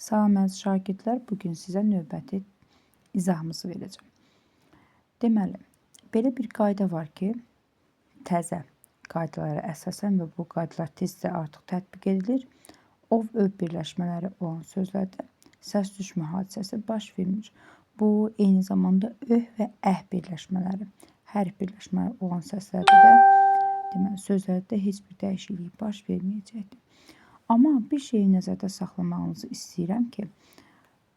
Salam əziz şagirdlər, bugün sizə növbəti izahımızı verəcəm. Deməli, belə bir qayda var ki, təzə qaydalara əsasən və bu qaydalar tezcə artıq tətbiq edilir. Ov-öv birləşmələri olan sözlərdə səs düşmə hadisəsi baş vermir. Bu, eyni zamanda öh və əh birləşmələri, hərf birləşmələri olan səslərdə də deməli, sözlərdə heç bir dəyişiklik baş verməyəcəkdir. Amma bir şeyi nəzərdə saxlamağınızı istəyirəm ki,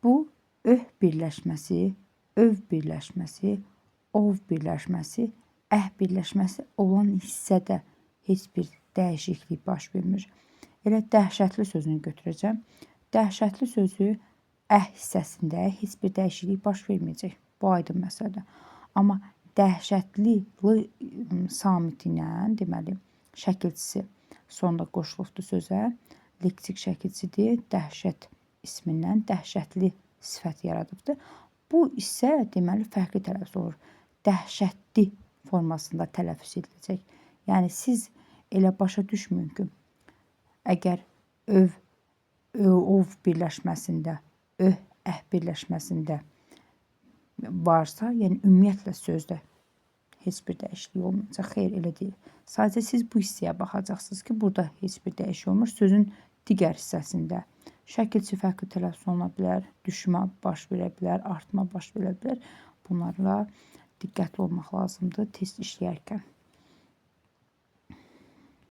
bu öh birləşməsi, öv birləşməsi, ov birləşməsi, əh birləşməsi olan hissədə heç bir dəyişiklik baş vermir. Elə dəhşətli sözünü götürəcəm. Dəhşətli sözü əh hissəsində heç bir dəyişiklik baş verməyəcək. Bu aydın məsələdir. Amma dəhşətli samitlə, deməli, şəkilçisi sonda qoşulubdur sözə. Leksik şəkilçidir. Dəhşət ismindən dəhşətli sifət yaradıbdır. Bu isə deməli fərqli tələffüz olur. Dəhşətli formasında tələffüz ediləcək. Yəni siz elə başa düşməyin ki, əgər ov birləşməsində, öh, əh birləşməsində varsa, yəni ümumiyyətlə sözdə heç bir dəyişiklik olmayacaq. Xeyr, elə deyil. Sadəcə siz bu hissəyə baxacaqsınız ki, burada heç bir dəyişiklik olmur. Sözün digər hissəsində şəkilçi fərqli tələffüz oluna bilər, düşmə baş verə bilər, artma baş verə bilər. Bunlarla diqqətli olmaq lazımdır test işləyərkən.